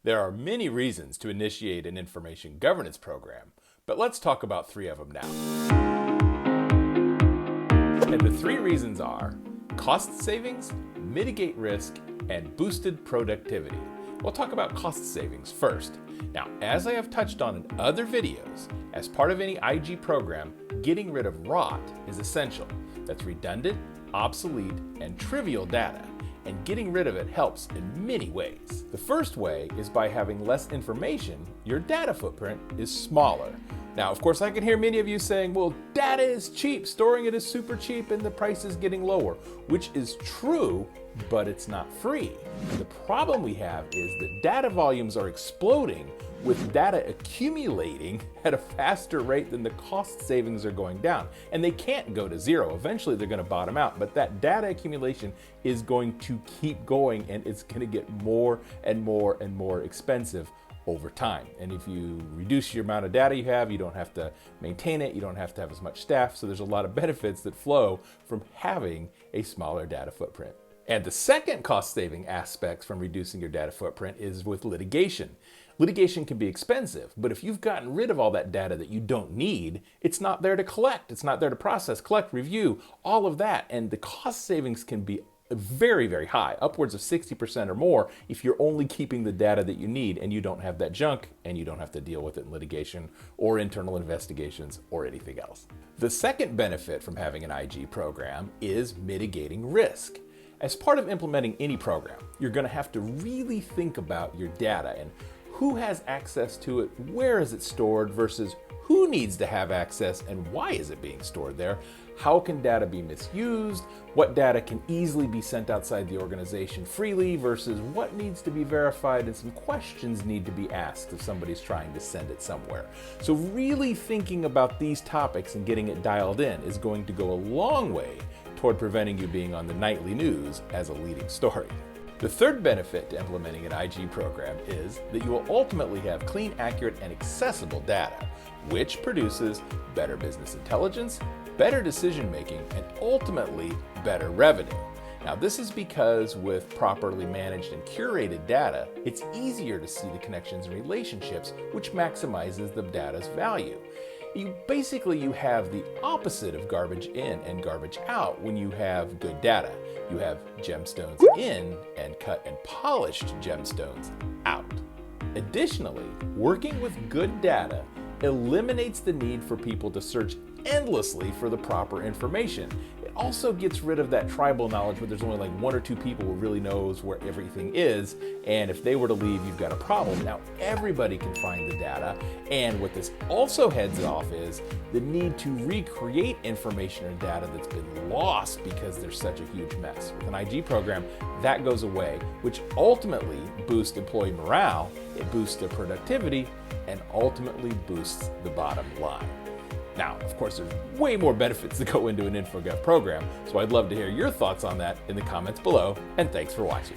There are many reasons to initiate an information governance program, but let's talk about 3 of them now. And the 3 reasons are cost savings, mitigate risk, and boosted productivity. We'll talk about cost savings first. Now, as I have touched on in other videos, as part of any IG program, getting rid of rot is essential. That's redundant, obsolete, and trivial data. And getting rid of it helps in many ways. The first way is by having less information, your data footprint is smaller. Now, of course, I can hear many of you saying, well, data is cheap, storing it is super cheap, and the price is getting lower, which is true, but it's not free. The problem we have is that data volumes are exploding with data accumulating at a faster rate than the cost savings are going down. And they can't go to zero. Eventually they're going to bottom out, but that data accumulation is going to keep going, and it's going to get more and more and more expensive over time. And if you reduce your amount of data you have, you don't have to maintain it, you don't have to have as much staff, so there's a lot of benefits that flow from having a smaller data footprint. And the second cost-saving aspect from reducing your data footprint is with litigation. Litigation can be expensive, but if you've gotten rid of all that data that you don't need, it's not there to collect, it's not there to process, collect, review, all of that, and the cost savings can be very, very high, upwards of 60% or more if you're only keeping the data that you need and you don't have that junk and you don't have to deal with it in litigation or internal investigations or anything else. The second benefit from having an IG program is mitigating risk. As part of implementing any program, you're going to have to really think about your data and who has access to it, where is it stored versus who needs to have access and why is it being stored there? How can data be misused? What data can easily be sent outside the organization freely versus what needs to be verified, and some questions need to be asked if somebody's trying to send it somewhere. So really thinking about these topics and getting it dialed in is going to go a long way toward preventing you being on the nightly news as a leading story. The third benefit to implementing an IG program is that you will ultimately have clean, accurate, and accessible data, which produces better business intelligence, better decision making, and ultimately better revenue. Now, this is because with properly managed and curated data, it's easier to see the connections and relationships, which maximizes the data's value. You have the opposite of garbage in and garbage out when you have good data. You have gemstones in and cut and polished gemstones out. Additionally, working with good data eliminates the need for people to search endlessly for the proper information. It also gets rid of that tribal knowledge where there's only like 1 or 2 people who really knows where everything is, and if they were to leave, you've got a problem. Now everybody can find the data, and what this also heads off is the need to recreate information or data that's been lost because there's such a huge mess. With an IG program, that goes away, which ultimately boosts employee morale, it boosts their productivity, and ultimately boosts the bottom line. Now, of course, there's way more benefits that go into an InfoGov program, so I'd love to hear your thoughts on that in the comments below, and thanks for watching.